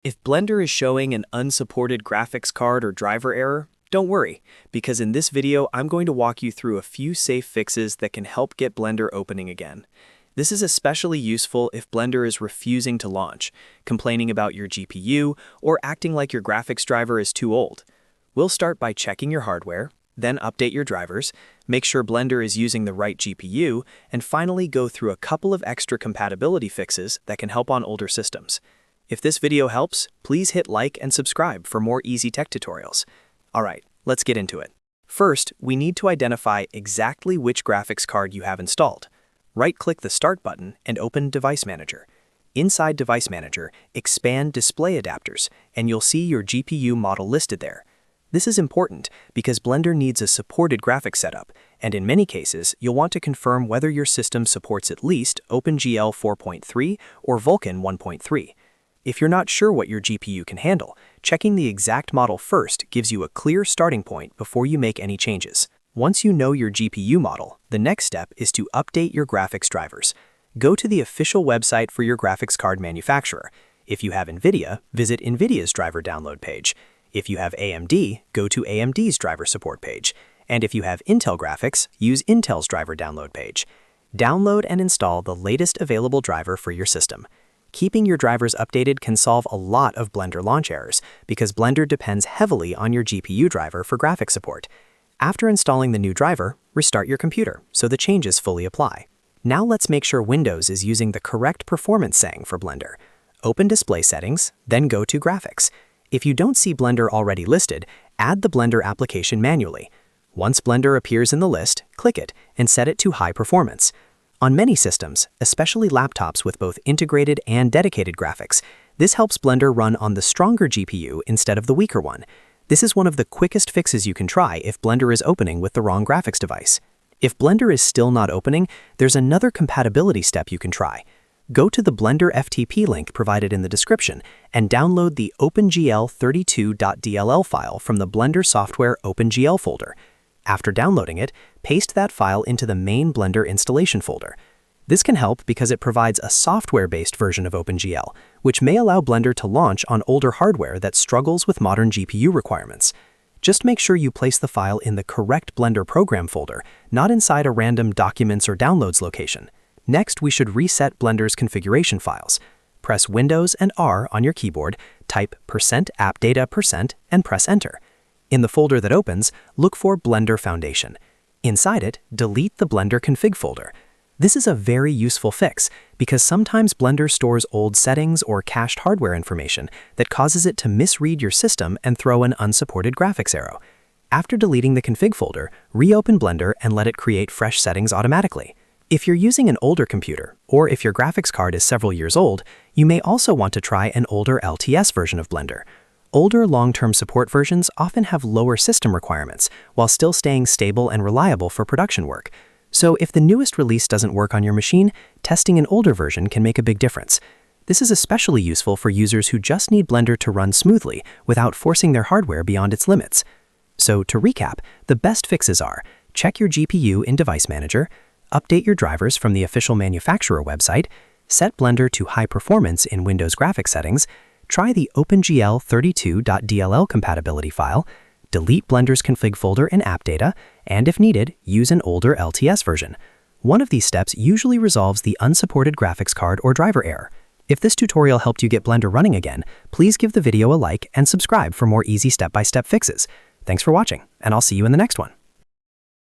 If Blender is showing an unsupported graphics card or driver error, don't worry, because in this video I'm going to walk you through a few safe fixes that can help get Blender opening again. This is especially useful if Blender is refusing to launch, complaining about your GPU, or acting like your graphics driver is too old. We'll start by checking your hardware, then update your drivers, make sure Blender is using the right GPU, and finally go through a couple of extra compatibility fixes that can help on older systems. If this video helps, please hit like and subscribe for more easy tech tutorials. Alright, let's get into it. First, we need to identify exactly which graphics card you have installed. Right-click the Start button and open Device Manager. Inside Device Manager, expand Display Adapters, and you'll see your GPU model listed there. This is important because Blender needs a supported graphics setup, and in many cases, you'll want to confirm whether your system supports at least OpenGL 4.3 or Vulkan 1.3. If you're not sure what your GPU can handle, checking the exact model first gives you a clear starting point before you make any changes. Once you know your GPU model, the next step is to update your graphics drivers. Go to the official website for your graphics card manufacturer. If you have NVIDIA, visit NVIDIA's driver download page. If you have AMD, go to AMD's driver support page. And if you have Intel graphics, use Intel's driver download page. Download and install the latest available driver for your system. Keeping your drivers updated can solve a lot of Blender launch errors because Blender depends heavily on your GPU driver for graphics support. After installing the new driver, restart your computer so the changes fully apply. Now let's make sure Windows is using the correct performance setting for Blender. Open Display Settings, then go to Graphics. If you don't see Blender already listed, add the Blender application manually. Once Blender appears in the list, click it and set it to High Performance. On many systems, especially laptops with both integrated and dedicated graphics, this helps Blender run on the stronger GPU instead of the weaker one. This is one of the quickest fixes you can try if Blender is opening with the wrong graphics device. If Blender is still not opening, there's another compatibility step you can try. Go to the Blender FTP link provided in the description and download the OpenGL32.dll file from the Blender Software OpenGL folder. After downloading it, paste that file into the main Blender installation folder. This can help because it provides a software-based version of OpenGL, which may allow Blender to launch on older hardware that struggles with modern GPU requirements. Just make sure you place the file in the correct Blender program folder, not inside a random Documents or Downloads location. Next, we should reset Blender's configuration files. Press Windows and R on your keyboard, type %appdata% and press Enter. In the folder that opens, look for Blender Foundation. Inside it, delete the Blender config folder. This is a very useful fix because sometimes Blender stores old settings or cached hardware information that causes it to misread your system and throw an unsupported graphics arrow. After deleting the config folder, reopen Blender and let it create fresh settings automatically. If you're using an older computer, or if your graphics card is several years old, you may also want to try an older LTS version of Blender. Older long-term support versions often have lower system requirements while still staying stable and reliable for production work. So if the newest release doesn't work on your machine, testing an older version can make a big difference. This is especially useful for users who just need Blender to run smoothly without forcing their hardware beyond its limits. So to recap, the best fixes are: check your GPU in Device Manager, update your drivers from the official manufacturer website, set Blender to high performance in Windows graphics settings, try the OpenGL32.dll compatibility file, delete Blender's config folder in AppData, and if needed, use an older LTS version. One of these steps usually resolves the unsupported graphics card or driver error. If this tutorial helped you get Blender running again, please give the video a like and subscribe for more easy step-by-step fixes. Thanks for watching, and I'll see you in the next one.